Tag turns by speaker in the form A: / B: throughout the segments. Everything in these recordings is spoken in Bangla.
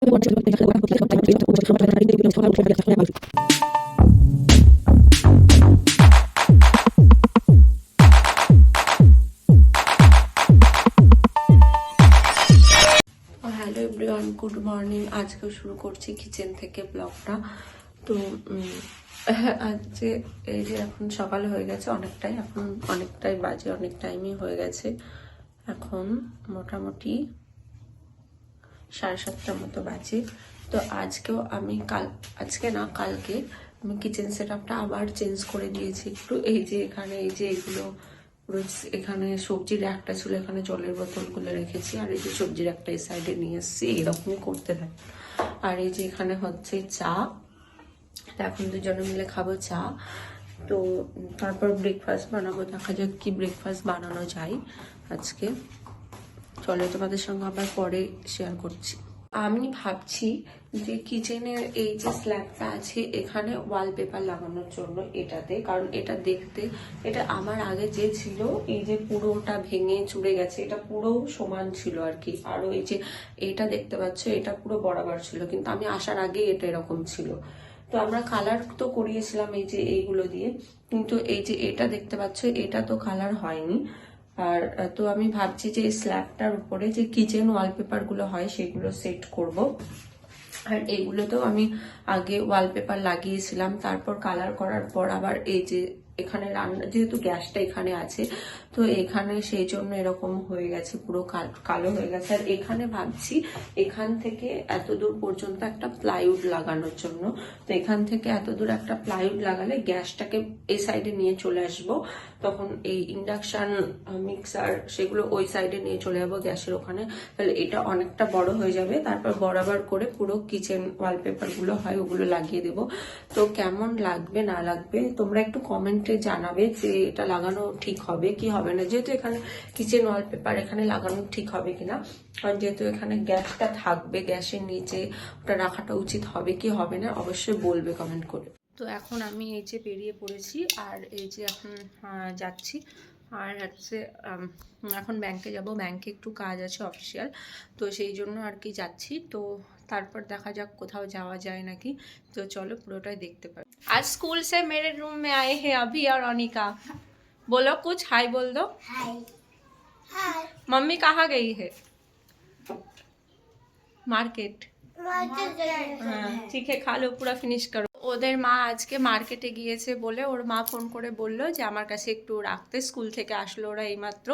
A: Everyone, good morning. আজকে শুরু করছি কিচেন থেকে ব্লগটা। তো আজকে এই যে এখন সকাল হয়ে গেছে অনেকটাই, এখন অনেকটাই বাজে, অনেক টাইমই হয়ে গেছে। এখন মোটামুটি 7:30 মতো বাজে। তো আজকেও আমি কালকে আমি কিচেন সেট আপটা আবার চেঞ্জ করে দিয়েছি একটু। এই যে এখানে এই যে এগুলো, এখানে সবজির একটা ছিল, এখানে জলের বোতলগুলো রেখেছি, আর এই যে সবজির একটা এই সাইডে নিয়ে এসেছি। এরকমই করতে থাকে। আর এই যে এখানে হচ্ছে চা, এখন দুজনে মিলে খাবো চা। তো তারপর ব্রেকফাস্ট বানাবো, দেখা যাক কি ব্রেকফাস্ট বানানো যায় আজকে। চলো তোমাদের সঙ্গে আবার পরে শেয়ার করছি। আমি ভাবছি যে কিচেনের এই যে স্ল্যাবটা আছে এখানে ওয়ালপেপার লাগানোর জন্য এটাতে, কারণ এটা দেখতে, এটা আমার আগে যে ছিল এই যে পুরোটা ভেঙে চুড়ে গেছে, এটা পুরো সমান ছিল আর কি। আর এই যে এটা দেখতে পাচ্ছ, এটা পুরো বরাবর ছিল, কিন্তু আমি আসার আগে এটা এরকম ছিল। তো আমরা কালার তো করিয়েছিলাম এই যে এইগুলো দিয়ে, কিন্তু এই যে এটা দেখতে পাচ্ছ, এটা তো কালার হয়নি। আর তো আমি ভাবছি যে এই স্ল্যাবটার উপরে যে কিচেন ওয়ালপেপার গুলো হয় সেগুলো সেট করব। আর এইগুলোতেও আমি আগে ওয়ালপেপার লাগিয়েছিলাম, তারপর কালার করার পর আবার এই যে এখানে রান্না, যেহেতু গ্যাসটা এখানে আছে, তো এখানে সেই জন্য এরকম হয়ে গেছে, পুরো কালো হয়ে গেছে। আর এখানে ভাবছি এখান থেকে এত দূর পর্যন্ত একটা প্লাইউড লাগানোর জন্য। তো এখান থেকে এত দূর একটা প্লাইউড লাগালে গ্যাসটাকে এই সাইডে নিয়ে চলে আসবো, তখন এই ইন্ডাকশন মিক্সার সেগুলো ওই সাইডে নিয়ে চলে যাবো গ্যাসের ওখানে। তাহলে এটা অনেকটা বড় হয়ে যাবে। তারপর বরাবর করে পুরো কিচেন ওয়ালপেপার গুলো হয় ওগুলো লাগিয়ে দেবো। তো কেমন লাগবে না লাগবে তোমরা একটু কমেন্টে জানাবে যে এটা লাগানো ঠিক হবে কি হবে না, যেহেতু এখানে কিচেন ওয়ালপেপার এখানে লাগানো ঠিক হবে কিনা। কারণ যেহেতু এখানে গ্যাসটা থাকবে, গ্যাসের নিচে ওটা রাখাটা উচিত হবে কি হবে না অবশ্যই বলবে কমেন্ট করে। তো এখন আমি এই যে বেরিয়ে পড়েছি, আর এই যে এখন যাচ্ছি। আর হচ্ছে এখন ব্যাংকে যাব, ব্যাংকে একটু কাজ আছে অফিসিয়াল, তো সেই জন্য আর কি যাচ্ছি। তো তারপর দেখা যাক কোথাও যাওয়া যায় নাকি। তো চলো পুরোটাই দেখতে পাই। आज स्कूल से मेरे रूम में आए हैं अभी और अनिका। बोलो कुछ, हाय बोल दो। हाय। हाय। मम्मी कहाँ गई है? मार्केट। हाँ ठीक है, खा लो, पूरा फिनिश करो। ওদের মা আজকে মার্কেটে গিয়েছে বলে ওর মা ফোন করে বললো যে আমার কাছে একটু রাখতে, স্কুল থেকে আসলো ওরা এইমাত্র।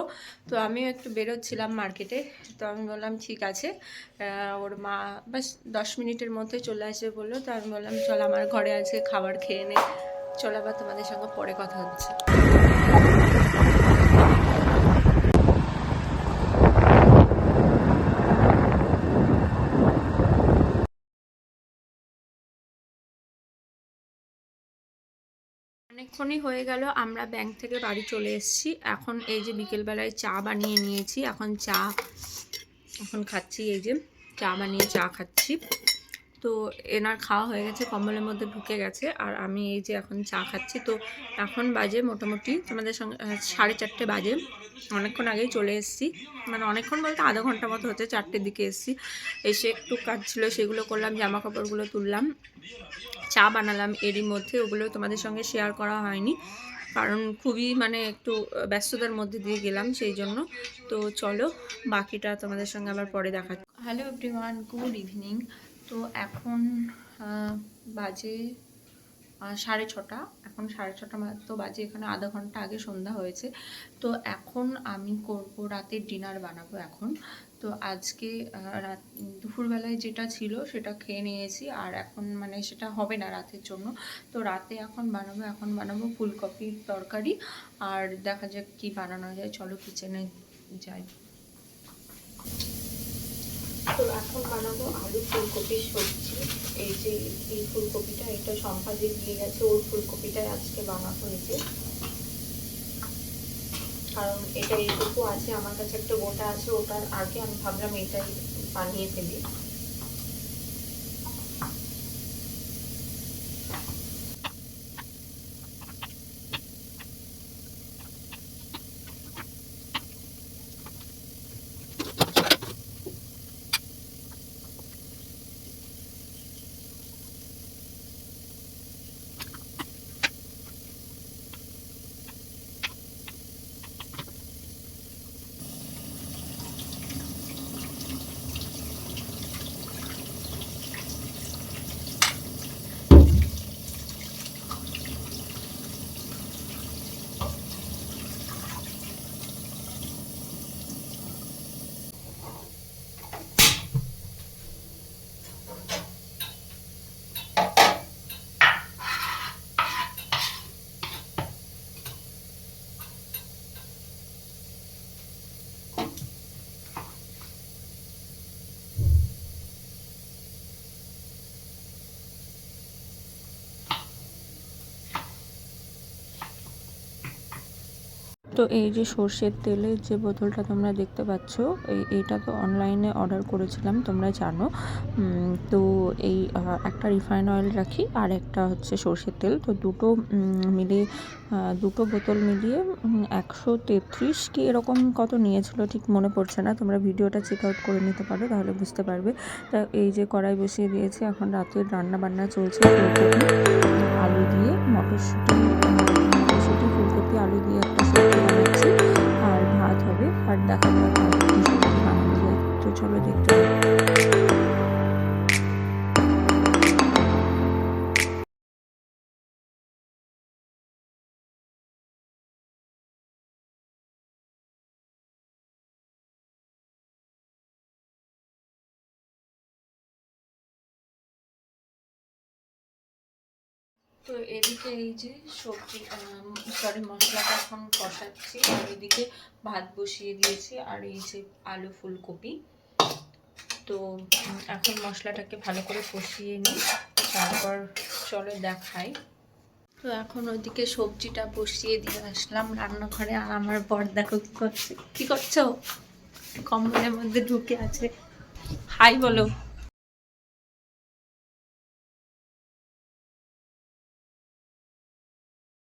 A: তো আমিও একটু বেরোচ্ছিলাম মার্কেটে, তো আমি বললাম ঠিক আছে। ওর মা বাস 10 মিনিটের মধ্যে চলে আসবে বললো। তো আমি বললাম চল, আমার ঘরে আছে, খাবার খেয়ে নে। চল আবার তোমাদের সঙ্গে পরে কথা হচ্ছে। অনেকক্ষণই হয়ে গেল আমরা ব্যাংক থেকে বাড়ি চলে এসেছি। এখন এই যে বিকেলবেলায় চা বানিয়ে নিয়েছি, এখন খাচ্ছি। এই যে চা বানিয়ে চা খাচ্ছি। তো এনার খাওয়া হয়ে গেছে, কম্বলের মধ্যে ঢুকে গেছে, আর আমি এই যে এখন চা খাচ্ছি। তো এখন বাজে মোটামুটি তোমাদের সঙ্গে 4:30 বাজে। অনেকক্ষণ আগেই চলে এসেছি, মানে অনেকক্ষণ বলতে আধা ঘন্টা মতো হচ্ছে, 4টের দিকে এসেছি। এসে একটু কাজ ছিল সেগুলো করলাম, জামা কাপড়গুলো তুললাম, চা বানালাম। এরই মধ্যে ওগুলো তোমাদের সঙ্গে শেয়ার করা হয়নি, কারণ খুবই মানে একটু ব্যস্ততার মধ্যে দিয়ে গেলাম সেই জন্য। তো চলো বাকিটা তোমাদের সঙ্গে আবার পরে দেখা। Hello everyone, good evening. তো এখন বাজে 6:30, এখন 6:30 মতো বাজে। এখানে আধা ঘন্টা আগে সন্ধ্যা হয়েছে। তো এখন আমি করব রাতের ডিনার বানাবো এখন। তো আজকে দুপুরবেলায় যেটা ছিল সেটা খেয়ে নিয়েছি, আর এখন মানে সেটা হবে না রাতের জন্য। তো রাতে এখন বানাবো ফুলকপির তরকারি, আর দেখা যাক কি বানানো যায়। চলো কিচেনে যাই। তো এখন বানাবো আলু ফুলকপির সবজি। এই যে এই ফুলকপিটা, এটা সম্পাদে দিয়ে গেছে, ওর ফুলকপিটাই আজকে বানাবো। এই যে, কারণ এটা এইটুকু আছে আমার কাছে, একটা গোটা আছে, ওটার আগে আমি ভাবলাম এটাই বানিয়ে ফেলি।
B: তো এই যে সর্ষের তেলের যে বোতলটা তোমরা দেখতে পাচ্ছ, এইটা তো অনলাইনে অর্ডার করেছিলাম, তোমরা জানো। তো এই একটা রিফাইন অয়েল রাখি আর একটা হচ্ছে সর্ষের তেল, তো দুটো মিলিয়ে দুটো বোতল মিলিয়ে 133 কি এরকম কত নিয়েছিল ঠিক মনে পড়ছে না, তোমরা ভিডিওটা চেক আউট করে নিতে পারো, তাহলে বুঝতে পারবে। তা এই যে কড়াই বসিয়ে দিয়েছি, এখন রাতের রান্না বান্না চলছে। ফুলকপি আলু দিয়ে মটরশুঁটি ফুলকপি আলু দিয়ে একটা সবজি বানাচ্ছি, আর ভাত হবে। আর দেখা যাক আর কি সবজি বানানো যায়, তো চলো দেখতে থাকো।
A: তো এদিকে এই যে সবজি মশলাটা এখন কষাচ্ছি, আর এদিকে ভাত বসিয়ে দিয়েছি, আর এই যে আলু ফুলকপি। তো এখন মশলাটাকে ভালো করে কষিয়ে নিই, তারপর চলো দেখাই। তো এখন ওইদিকে সবজিটা বসিয়ে দিয়ে আসলাম রান্নাঘরে, আর আমার বর দেখো কি করছে। কি করছো? কম্বলের মধ্যে ঢুকে আছে। হাই বলো।